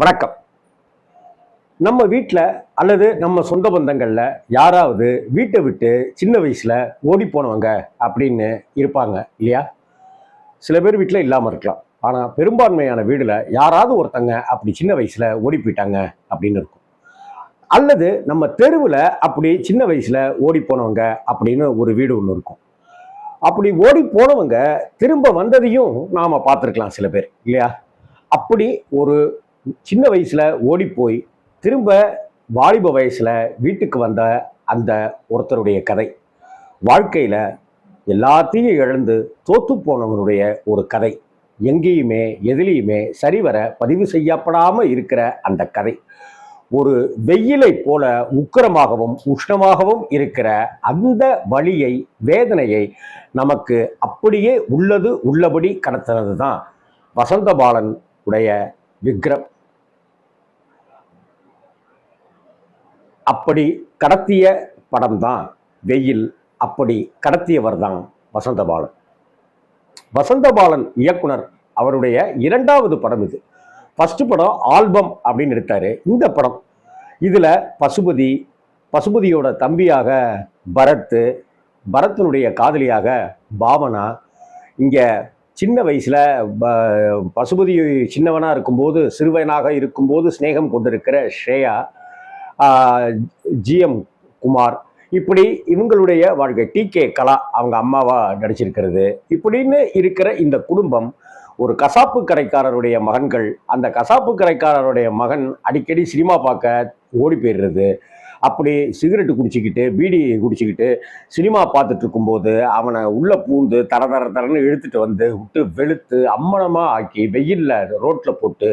வணக்கம். நம்ம வீட்டில் அல்லது நம்ம சொந்த பந்தங்களில் யாராவது வீட்டை விட்டு சின்ன வயசில் ஓடி போனவங்க அப்படின்னு இருப்பாங்க இல்லையா? சில பேர் வீட்டில் இல்லாமல் இருக்கலாம். ஆனால் பெரும்பான்மையான வீடில் யாராவது ஒருத்தங்க அப்படி சின்ன வயசில் ஓடி போயிட்டாங்க அப்படின்னு இருக்கும். அல்லது நம்ம தெருவில் அப்படி சின்ன வயசில் ஓடி போனவங்க அப்படின்னு ஒரு வீடு ஒன்று இருக்கும். அப்படி ஓடி போனவங்க திரும்ப வந்ததையும் நாம் பார்த்துருக்கலாம் சில பேர் இல்லையா? அப்படி ஒரு சின்ன வயசுல ஓடி போய் திரும்ப வாலிப வயசுல வீட்டுக்கு வந்த அந்த ஒருத்தருடைய கதை, வாழ்க்கையில எல்லாத்தையும் இழந்து தோத்து போனவனுடைய ஒரு கதை, எங்கேயுமே எதிலையுமே சரிவர பதிவு செய்யப்படாம இருக்கிற அந்த கதை, ஒரு வெயிலை போல உக்கிரமாகவும் உஷ்ணமாகவும் இருக்கிற அந்த வலியை, வேதனையை நமக்கு அப்படியே உள்ளது உள்ளபடி கடத்தினது தான் வசந்தபாலன் உடைய விக்ரம். அப்படி கடத்திய படம் தான் வெயில். அப்படி கடத்தியவர் தான் வசந்தபாலன். வசந்தபாலன் இயக்குனர் அவருடைய இரண்டாவது படம் இது. ஃபர்ஸ்ட் படம் ஆல்பம் அப்படின்னு எடுத்தாரு. இந்த படம் இதுல பசுபதியோட தம்பியாக பரத், பரத்தினுடைய காதலியாக பாவனா, இங்க சின்ன வயசுல பசுபதி சின்னவனா இருக்கும்போது, சிறுவனாக இருக்கும்போது சிநேகம் கொண்டிருக்கிற ஸ்ரேயா, ஜிஎம் குமார், இப்படி இவங்களுடைய வாழ்க்கை, டிகே கலா அவங்க அம்மாவா நடிச்சிருக்கிறது. இப்படின்னு இருக்கிற இந்த குடும்பம் ஒரு கசாப்பு கடைக்காரருடைய மகன்கள். அந்த கசாப்பு கடைக்காரருடைய மகன் அடிக்கடி சினிமா பார்க்க ஓடி போயிடுறது. அப்படி சிகரெட்டு குடிச்சிக்கிட்டு பீடி குடிச்சிக்கிட்டு சினிமா பார்த்துட்டு இருக்கும்போது அவனை உள்ள பூந்து தரன்னு இழுத்துட்டு வந்து விட்டு வெளுத்து அம்மனமாக ஆக்கி வெயிலில் ரோட்டில் போட்டு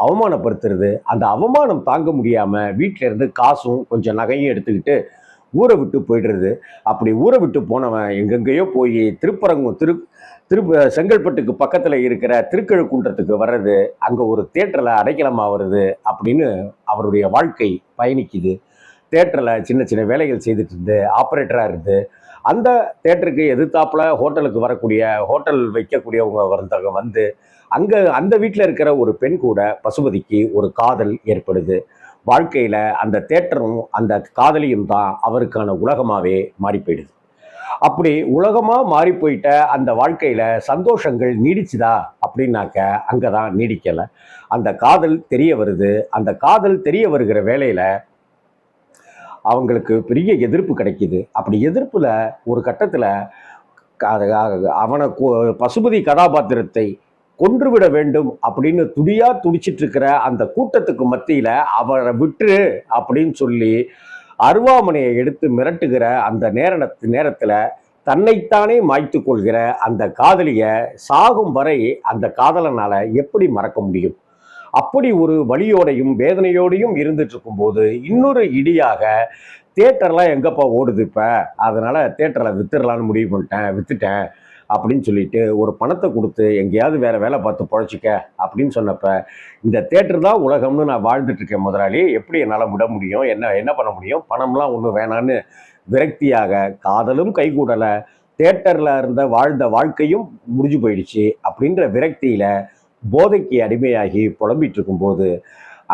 அவமானப்படுத்துறது. அந்த அவமானம் தாங்க முடியாமல் வீட்டில இருந்து காசும் கொஞ்சம் நகையும் எடுத்துக்கிட்டு ஊரை விட்டு போயிடுறது. அப்படி ஊரை விட்டு போனவன் எங்கெங்கேயோ போய் செங்கல்பட்டுக்கு பக்கத்தில் இருக்கிற திருக்கழுக்குன்றத்துக்கு வர்றது, அங்கே ஒரு தியேட்டரில் அடைக்கலமாக வருது அப்படின்னு அவருடைய வாழ்க்கை பயணிக்குது. தியேட்டரில் சின்ன சின்ன வேலைகள் செய்துட்டு இருந்து ஆப்ரேட்டராக இருந்து அந்த தியேட்டருக்கு எதிர்த்தாப்புல ஹோட்டல் வைக்கக்கூடியவங்க வந்து அங்கே அந்த வீட்டில் இருக்கிற ஒரு பெண் கூட பசுபதிக்கு ஒரு காதல் ஏற்படுது. வாழ்க்கையில் அந்த தியேட்டரும் அந்த காதலியும் தான் அவருக்கான உலகமாகவே மாறி போயிடுது. அப்படி உலகமாக மாறி போயிட்ட அந்த வாழ்க்கையில் சந்தோஷங்கள் நீடிச்சுதா அப்படின்னாக்க அங்கே தான் நீடிக்கலை. அந்த காதல் தெரிய வருது. அந்த காதல் தெரிய வருகிற வேளையில் அவங்களுக்கு பெரிய எதிர்ப்பு கிடைக்குது. அப்படி எதிர்ப்புல ஒரு கட்டத்துல அவனை பசுபதி கதாபாத்திரத்தை கொன்றுவிட வேண்டும் அப்படின்னு துடிச்சிட்டு இருக்கிற அந்த கூட்டத்துக்கு மத்தியில அவரை விட்டு அப்படின்னு சொல்லி அருவாமனையை எடுத்து மிரட்டுகிற அந்த நேரத்துல தன்னைத்தானே மாய்த்து கொள்கிற அந்த காதலிய சாகும் வரை அந்த காதலனால எப்படி மறக்க முடியும்? அப்படி ஒரு வலியோடையும் வேதனையோடையும் இருந்துட்டு இருக்கும்போது இன்னொரு இடியாக தியேட்டர்லாம் எங்கப்பா ஓடுது இப்போ, அதனால தியேட்டரில் வித்துட்டேன் அப்படின்னு சொல்லிட்டு ஒரு பணத்தை கொடுத்து எங்கேயாவது வேற வேலை பார்த்து பொழைச்சிக்க அப்படின்னு சொன்னப்ப, இந்த தியேட்டர் தான் உலகம்னு நான் வாழ்ந்துட்டு இருக்கேன் முதலாளி, எப்படி என்னால் விட முடியும், என்ன பண்ண முடியும், பணம்லாம் ஒன்றும் வேணான்னு விரக்தியாக காதலும் கைகூடலை, தியேட்டரில் வாழ்ந்த வாழ்க்கையும் முடிஞ்சு போயிடுச்சு அப்படின்ற விரக்தியில போதைக்கு அடிமையாகி புலம்பிட்டு இருக்கும்போது,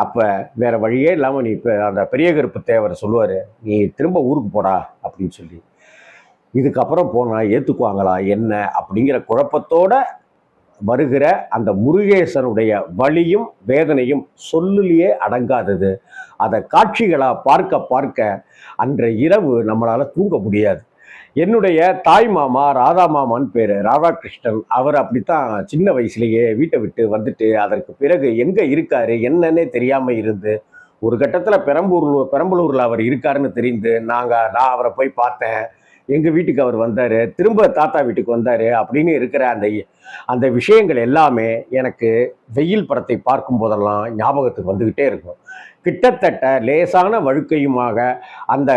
அப்போ வேற வழியே இல்லாமல் நீ இப்போ அந்த பெரிய கருப்பு தேவர் சொல்லுவார், நீ திரும்ப ஊருக்கு போடா அப்படின்னு சொல்லி. இதுக்கப்புறம் போனால் ஏற்றுக்குவாங்களா என்ன அப்படிங்கிற குழப்பத்தோட வருகிற அந்த முருகேசனுடைய வலியும் வேதனையும் சொல்லுலேயே அடங்காதது. அதை காட்சிகளாக பார்க்க பார்க்க அன்றைய இரவு நம்மளால் தூங்க முடியாது. என்னுடைய தாய் மாமா ராதா மாமான்னு பேர், ராதாகிருஷ்ணன். அவர் அப்படித்தான் சின்ன வயசுலேயே வீட்டை விட்டு வந்துட்டு அதற்கு பிறகு எங்கே இருக்காரு என்னன்னே தெரியாமல் இருந்து ஒரு கட்டத்தில் பெரம்பலூரில் அவர் இருக்காருன்னு தெரிந்து நான் அவரை போய் பார்த்தேன். எங்கள் வீட்டுக்கு அவர் வந்தார், திரும்ப தாத்தா வீட்டுக்கு வந்தார் அப்படின்னு இருக்கிற அந்த விஷயங்கள் எல்லாமே எனக்கு வெயில் படத்தை பார்க்கும் போதெல்லாம் ஞாபகத்துக்கு வந்துக்கிட்டே இருக்கும். கிட்டத்தட்ட லேசான வழுக்கையுமாக அந்த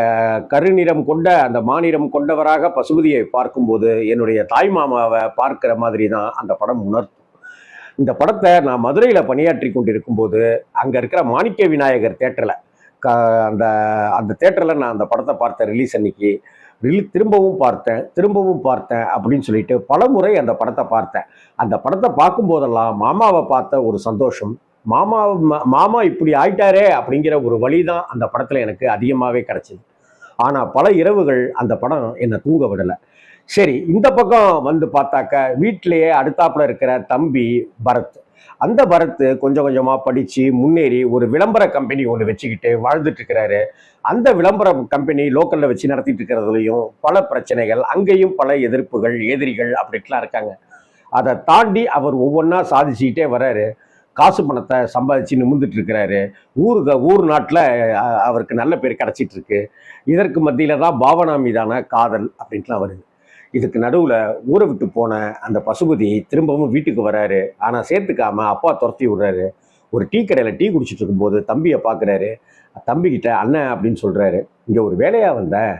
கருநிறம் கொண்ட அந்த மாநிறம் கொண்டவராக பசுபதியை பார்க்கும்போது என்னுடைய தாய் மாமாவை பார்க்கிற மாதிரி தான் அந்த படம் உணர்த்தும். இந்த படத்தை நான் மதுரையில் பணியாற்றி கொண்டிருக்கும்போது அங்கே இருக்கிற மாணிக்க விநாயகர் தேட்டரில் அந்த அந்த தேட்டரில் நான் அந்த படத்தை பார்த்தேன். ரிலீஸ் அன்னைக்கு திரும்பவும் பார்த்தேன் அப்படின்னு சொல்லிட்டு பல முறை அந்த படத்தை பார்த்தேன். அந்த படத்தை பார்க்கும் போதெல்லாம் மாமாவை பார்த்த ஒரு சந்தோஷம், மாமா மாமா இப்படி ஆயிட்டாரே அப்படிங்கிற ஒரு வழி தான் அந்த படத்தில் எனக்கு அதிகமாகவே கிடச்சிது. ஆனால் பல இரவுகள் அந்த படம் என்னை தூங்க விடலை. சரி, இந்த பக்கம் வந்து பார்த்தாக்க வீட்டிலேயே அடுத்தாப்புல இருக்கிற தம்பி பரத். அந்த பரத் கொஞ்சம் கொஞ்சமாக படித்து முன்னேறி ஒரு விளம்பர கம்பெனி ஒன்று வச்சுக்கிட்டு வாழ்ந்துட்டு இருக்கிறாரு. அந்த விளம்பர கம்பெனி லோக்கலில் வச்சு நடத்திட்டு இருக்கிறதுலையும் பல பிரச்சனைகள், அங்கேயும் பல எதிர்ப்புகள், எதிரிகள் அப்படின்ட்டுலாம் இருக்காங்க. அதை தாண்டி அவர் ஒவ்வொன்றா சாதிச்சுக்கிட்டே வர்றாரு. காசு பணத்தை சம்பாதிச்சு நிமிர்ந்துட்டு இருக்கிறாரு. ஊர் நாட்டில் அவருக்கு நல்ல பேர் கிடைச்சிட்டு இருக்கு. இதற்கு மத்தியில தான் பாவனா மீதான காதல் அப்படின்ட்டுலாம் வருது. இதுக்கு நடுவில் ஊரை விட்டு போன அந்த பசுபதி திரும்பவும் வீட்டுக்கு வராரு. ஆனால் சேர்த்துக்காம அப்பா துரத்தி விடுறாரு. ஒரு டீ கடையில் டீ குடிச்சிட்டு இருக்கும்போது தம்பியை பார்க்குறாரு. தம்பிக்கிட்ட அண்ணன் அப்படின்னு சொல்கிறாரு, இங்கே ஒரு வேலையாக வந்தேன்,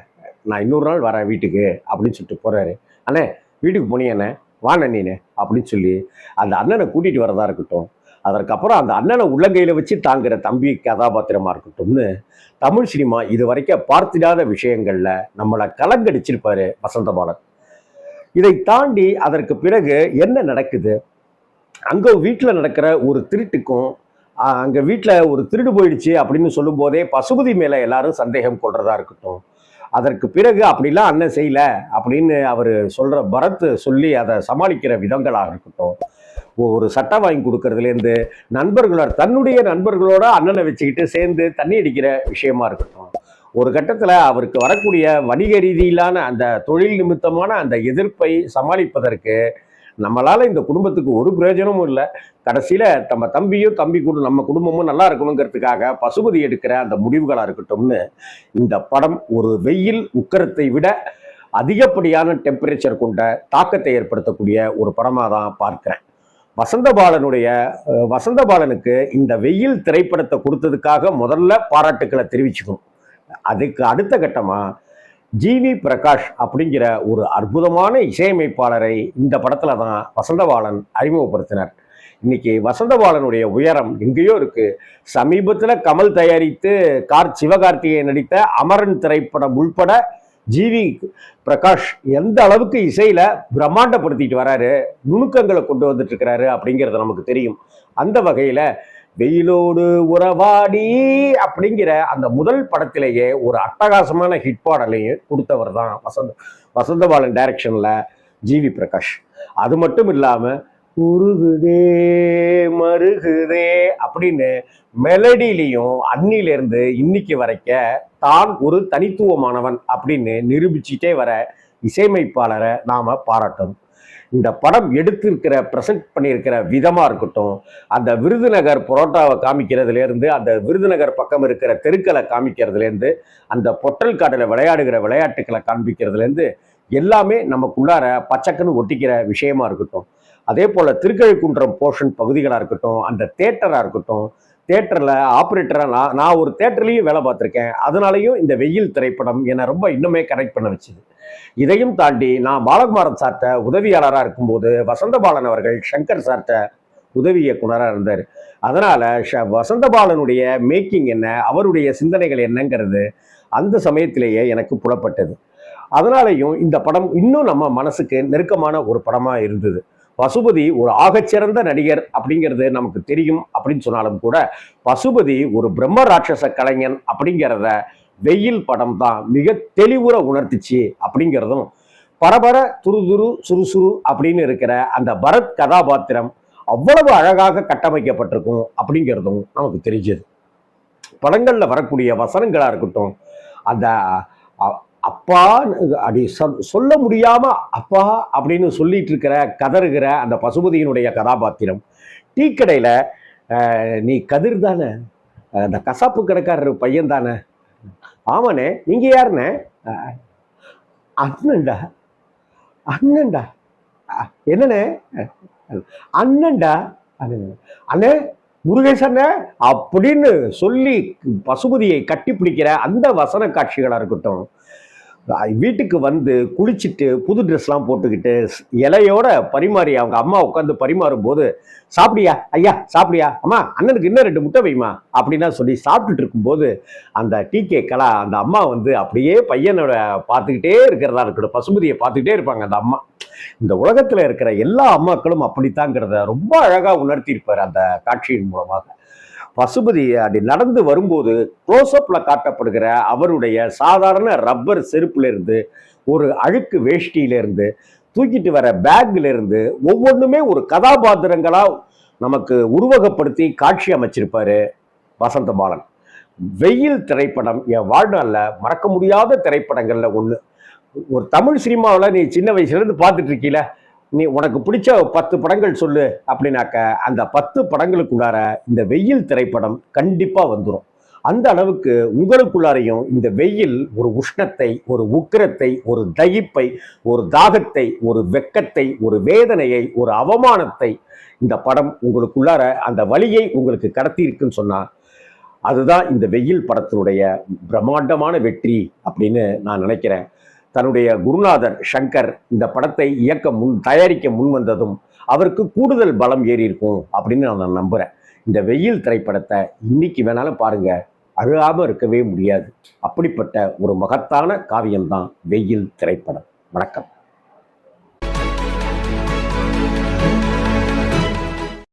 நான் இன்னொரு நாள் வரேன் வீட்டுக்கு அப்படின்னு சொல்லிட்டு போகிறாரு. அண்ணே வீட்டுக்கு போனீங்க அண்ணே, வாண்ண நீனு அப்படின்னு சொல்லி அந்த அண்ணனை கூட்டிகிட்டு வரதா இருக்கட்டும், அதற்கப்புறம் அந்த அண்ணனை உள்ளங்கையில் வச்சு தாங்குற தம்பி கதாபாத்திரமாக இருக்கட்டும்னு தமிழ் சினிமா இது வரைக்கும் பார்த்திடாத விஷயங்களில் நம்மளை கலங்கடிச்சிருப்பாரு வசந்தபாலன். இதை தாண்டி அதற்கு பிறகு என்ன நடக்குது, அங்கே வீட்டில் நடக்கிற ஒரு திருட்டுக்கும் அங்கே வீட்டில் ஒரு திருடு போயிடுச்சு அப்படின்னு சொல்லும் போதே பசுபதி மேலே எல்லாரும் சந்தேகம் கொள்றதா இருக்கட்டும், அதற்கு பிறகு அப்படிலாம் அண்ணன் செய்யல அப்படின்னு அவர் சொல்கிற பரத் சொல்லி அதை சமாளிக்கிற விதங்களாக இருக்கட்டும், ஒரு சட்டை வாங்கி கொடுக்கறதுலேருந்து தன்னுடைய நண்பர்களோட அண்ணனை வச்சுக்கிட்டு சேர்ந்து தண்ணி அடிக்கிற விஷயமா இருக்கட்டும், ஒரு கட்டத்தில் அவருக்கு வரக்கூடிய வணிக ரீதியிலான அந்த தொழில் நிமித்தமான அந்த எதிர்ப்பை சமாளிப்பதற்கு நம்மளால இந்த குடும்பத்துக்கு ஒரு பிரயோஜனமும் இல்லை. கடைசியில் நம்ம தம்பியும் நம்ம குடும்பமும் நல்லா இருக்கணுங்கிறதுக்காக பசுபதி எடுக்கிற அந்த முடிவுகளாக இருக்கட்டும்னு இந்த படம் ஒரு வெயில் உக்கரத்தை விட அதிகப்படியான டெம்பரேச்சர் கொண்ட தாக்கத்தை ஏற்படுத்தக்கூடிய ஒரு படமாக தான் பார்க்கிறேன். வசந்தபாலனுக்கு இந்த வெயில் திரைப்படத்தை கொடுத்ததுக்காக முதல்ல பாராட்டுக்களை தெரிவிச்சுக்கணும். அதுக்கு அடுத்த கட்டமா ஜிவி பிரகாஷ் அப்படிங்கிற ஒரு அற்புதமான இசையமைப்பாளரை இந்த படத்துல தான் வசந்தபாலன் அறிமுகப்படுத்தினார். இன்னைக்கு வசந்தபாலனுடைய உயரம் எங்கேயோ இருக்கு. சமீபத்தில் கமல் தயாரித்து சிவகார்த்திகேயன் நடித்த அமரன் திரைப்படம் உள்பட ஜிவி பிரகாஷ் எந்த அளவுக்கு இசையில பிரம்மாண்டப்படுத்திட்டு வராரு, நுணுக்கங்களை கொண்டு வந்துட்டு இருக்கிறாரு அப்படிங்கிறது நமக்கு தெரியும். அந்த வகையில வெயிலோடு உறவாடி அப்படிங்கிற அந்த முதல் படத்திலேயே ஒரு அட்டகாசமான ஹிட் பாடலையும் கொடுத்தவர் தான் வசந்தபாலன் டைரக்ஷன்ல ஜிவி பிரகாஷ். அது மட்டும் இல்லாம உருகுதே மருகுதே அப்படின்னு மெலடியிலையும் அன்னிலிருந்து இன்னைக்கு வரைக்க தான் ஒரு தனித்துவமானவன் அப்படின்னு நிரூபிச்சுட்டே வர இசையமைப்பாளரை நாம பாராட்டணும். இந்த படம் பிரசன்ட் பண்ணியிருக்கிற விதமா இருக்கட்டும், அந்த விருதுநகர் புரோட்டாவை காமிக்கிறதுலேருந்து, அந்த விருதுநகர் பக்கம் இருக்கிற தெருக்களை காமிக்கிறதுலேருந்து, அந்த பொட்டல் காட்டில் விளையாடுகிற விளையாட்டுக்களை காண்பிக்கிறதுலேருந்து எல்லாமே நமக்குள்ளார பச்சைக்குன்னு ஒட்டிக்கிற விஷயமா இருக்கட்டும். அதே போல் திருக்கழிக்குன்றம் போர்ஷன் பகுதிகளாக இருக்கட்டும், அந்த தேட்டராக இருக்கட்டும், தேட்டரில் ஆப்ரேட்டராக நான் ஒரு தேட்டர்லேயும் வேலை பார்த்துருக்கேன். அதனாலையும் இந்த வெயில் திரைப்படம் என்னை ரொம்ப இன்னுமே கனெக்ட் பண்ண வச்சுது. இதையும் தாண்டி நான் பாலகுமாரன் சார்ட்ட உதவியாளராக இருக்கும்போது வசந்தபாலன் அவர்கள் சங்கர் சார்ட்ட உதவி இயக்குனராக இருந்தார். அதனால் வசந்தபாலனுடைய மேக்கிங் என்ன, அவருடைய சிந்தனைகள் என்னங்கிறது அந்த சமயத்திலேயே எனக்கு புலப்பட்டது. அதனாலையும் இந்த படம் இன்னும் நம்ம மனசுக்கு நெருக்கமான ஒரு படமாக இருந்தது. பசுபதி ஒரு ஆகச்சிறந்த நடிகர் அப்படிங்கிறது நமக்கு தெரியும் அப்படின்னு சொன்னாலும் கூட பசுபதி ஒரு பிரம்ம ராட்சச கலைஞன் அப்படிங்கிறத வெயில் படம் தான் மிக தெளிவுற உணர்த்திச்சு அப்படிங்கிறதும், பரபர துருதுரு சுறுசுறு அப்படின்னு இருக்கிற அந்த பரத் கதாபாத்திரம் அவ்வளவு அழகாக கட்டமைக்கப்பட்டிருக்கும் அப்படிங்கிறதும் நமக்கு தெரிஞ்சது. படங்கள்ல வரக்கூடிய வசனங்களா இருக்கட்டும், அந்த அப்பா அப்படி சொல்ல முடியாம அப்பா அப்படின்னு சொல்லிட்டு இருக்கிற கதறுகிற அந்த பசுபதியினுடைய கதாபாத்திரம், டீ கடையில நீ கதிர் தானே, அந்த கசாப்பு கடைக்காரர் பையன் தானே, ஆமாண்ணே நீங்க யாருண்ணே, அண்ணன்டா அண்ணன்டா, என்னண்ணே அண்ணன்டா அண்ணே முருகேசண்ண அப்படின்னு சொல்லி பசுபதியை கட்டி பிடிக்கிற அந்த வசன காட்சிகளா இருக்கட்டும், வீட்டுக்கு வந்து குளிச்சுட்டு புது ட்ரெஸ்லாம் போட்டுக்கிட்டு இலையோட பரிமாறி அவங்க அம்மா உட்காந்து பரிமாறும் போது, சாப்பிடியா ஐயா, சாப்பிடியா அம்மா, அண்ணனுக்கு இன்னும் 2 முட்டை வைமா அப்படின்னா சொல்லி சாப்பிட்டுட்டு இருக்கும்போது, அந்த டிகே கலா அந்த அம்மா வந்து அப்படியே பையனோட பார்த்துக்கிட்டே இருக்கிறதா இருக்கட்டும், பசுபதியை பார்த்துக்கிட்டே இருப்பாங்க அந்த அம்மா. இந்த உலகத்துல இருக்கிற எல்லா அம்மாக்களும் அப்படித்தாங்கிறத ரொம்ப அழகா உணர்த்தி இருப்பார் அந்த காட்சியின் மூலமாக. பசுபதி அப்படி நடந்து வரும்போது க்ளோஸ்அப்ல காட்டப்படுகிற அவருடைய சாதாரண ரப்பர் செருப்புல இருந்து, ஒரு அழுக்கு வேஷ்டியில இருந்து, தூக்கிட்டு வர பேக்ல இருந்து ஒவ்வொன்றுமே ஒரு கதாபாத்திரங்களா நமக்கு உருவகப்படுத்தி காட்சி அமைச்சிருப்பாரு வசந்த பாலன். வெயில் திரைப்படம் என் வாழ்நாள்ல மறக்க முடியாத திரைப்படங்கள்ல ஒண்ணு. ஒரு தமிழ் சினிமாவில் நீ சின்ன வயசுல இருந்து பார்த்துட்டு இருக்கீல, நீ உனக்கு பிடிச்ச 10 படங்கள் சொல்லு அப்படின்னாக்க அந்த 10 படங்களுக்குள்ளார இந்த வெயில் திரைப்படம் கண்டிப்பா வந்துடும். அந்த அளவுக்கு உங்களுக்குள்ளாரையும் இந்த வெயில் ஒரு உஷ்ணத்தை, ஒரு உக்கிரத்தை, ஒரு தகிப்பை, ஒரு தாகத்தை, ஒரு வெக்கத்தை, ஒரு வேதனையை, ஒரு அவமானத்தை இந்த படம் உங்களுக்குள்ளார அந்த வலியை உங்களுக்கு கடத்தி இருக்குன்னு சொன்னா அதுதான் இந்த வெயில் படத்தினுடைய பிரம்மாண்டமான வெற்றி அப்படின்னு நான் நினைக்கிறேன். தன்னுடைய குருநாதர் சங்கர் இந்த படத்தை தயாரிக்க முன் வந்ததும் அவருக்கு கூடுதல் பலம் ஏறி இருக்கும் அப்படின்னு நான் நம்புறேன். இந்த வெயில் திரைப்படத்தை இன்னைக்கு வேணாலும் பாருங்க, அழுகாம இருக்கவே முடியாது. அப்படிப்பட்ட ஒரு மகத்தான காவியம்தான் வெயில் திரைப்படம். வணக்கம்.